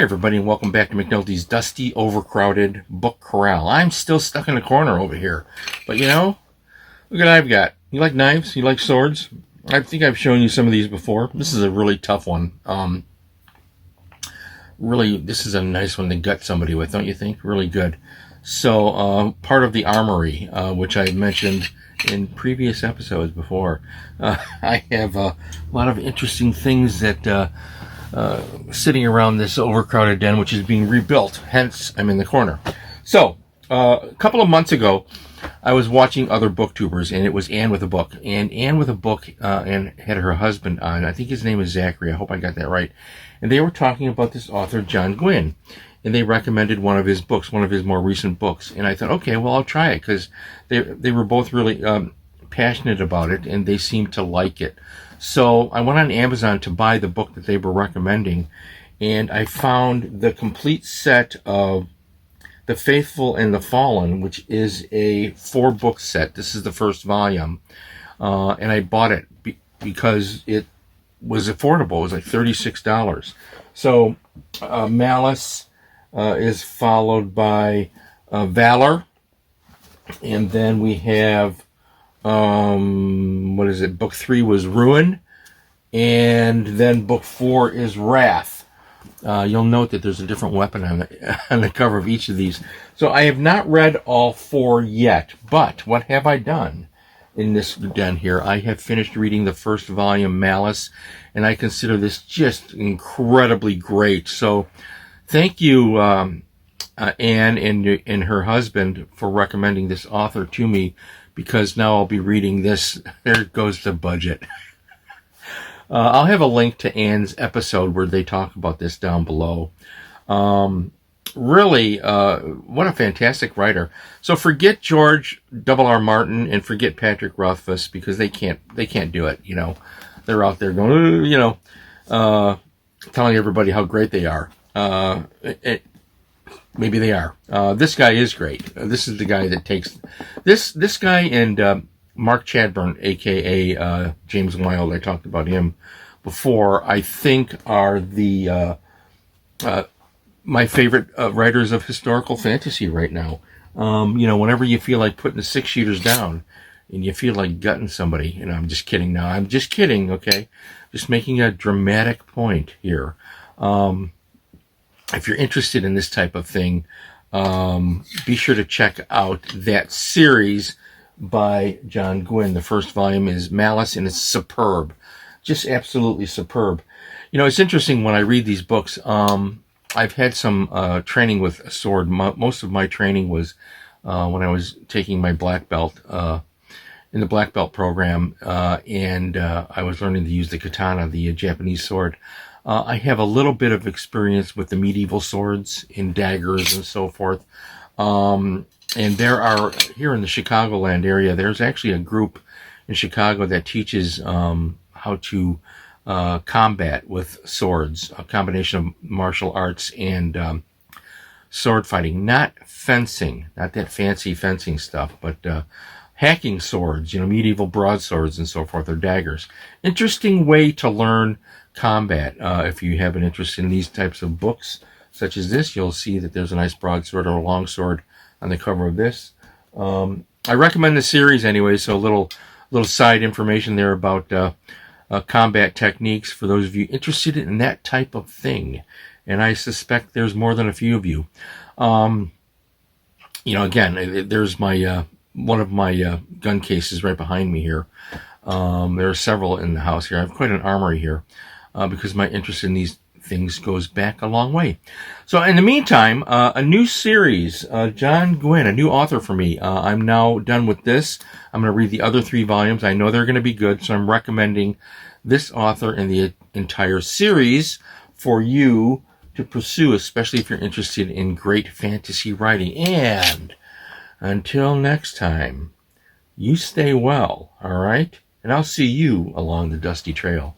everybody, and welcome back to McNulty's Dusty, Overcrowded Book Corral. I'm still stuck in the corner over here. But you know, look what I've got. You like knives? You like swords? I think I've shown you some of these before. This is a really tough one. Really, this is a nice one to gut somebody with, don't you think? Really good. So, part of the armory, which I mentioned in previous episodes before. I have a lot of interesting things that sitting around this overcrowded den, which is being rebuilt. Hence, I'm in the corner. So, a couple of months ago, I was watching other booktubers, and it was Anne with a Book. And Anne with a Book and had her husband on. I think his name is Zachary. I hope I got that right. And they were talking about this author, John Gwynne. And they recommended one of his books, one of his more recent books. And I thought, okay, well, I'll try it, because they were both really passionate about it, and they seemed to like it. So I went on Amazon to buy the book that they were recommending, and I found the complete set of The Faithful and the Fallen, which is a 4-book set. This is the first volume, and I bought it because it was affordable. It was like $36. So Malice is followed by Valor, and then we have what is it? Book 3 was Ruin, and then book 4 is Wrath. You'll note that there's a different weapon on the cover of each of these. So I have not read all 4 yet, but what have I done in this den here? I have finished reading the first volume, Malice, and I consider this just incredibly great. So thank you, Anne and her husband, for recommending this author to me, because now I'll be reading this. There goes the budget. I'll have a link to Anne's episode where they talk about this down below. Really, what a fantastic writer. So forget George R.R. Martin and forget Patrick Rothfuss, because they can't do it. You know, they're out there going, telling everybody how great they are. Maybe they are. This guy is great. This is the guy that takes this guy, and Mark Chadburn, aka James Wilde. I talked about him before. I think are the my favorite writers of historical fantasy right now. Whenever you feel like putting the 6-shooters down and you feel like gutting somebody, and I'm just kidding now. I'm just kidding. Okay, just making a dramatic point here. If you're interested in this type of thing, be sure to check out that series by John Gwynne. The first volume is Malice, and it's superb. Just absolutely superb. You know, it's interesting when I read these books. I've had some training with a sword. Most of my training was when I was taking my black belt in the black belt program, and I was learning to use the katana, the Japanese sword. I have a little bit of experience with the medieval swords and daggers and so forth. And there are, here in the Chicagoland area, there's actually a group in Chicago that teaches how to combat with swords, a combination of martial arts and sword fighting. Not fencing, not that fancy fencing stuff, but hacking swords, medieval broadswords and so forth, or daggers. Interesting way to learn combat. If you have an interest in these types of books such as this, you'll see that there's a nice broadsword or a longsword on the cover of this. I recommend the series anyway, so a little side information there about combat techniques for those of you interested in that type of thing, and I suspect there's more than a few of you. Again, there's my one of my gun cases right behind me here. There are several in the house here. I have quite an armory here. Because my interest in these things goes back a long way. So in the meantime, a new series, John Gwynne, a new author for me. I'm now done with this. I'm going to read the other 3 volumes. I know they're going to be good, so I'm recommending this author and the entire series for you to pursue, especially if you're interested in great fantasy writing. And until next time, you stay well, all right? And I'll see you along the dusty trail.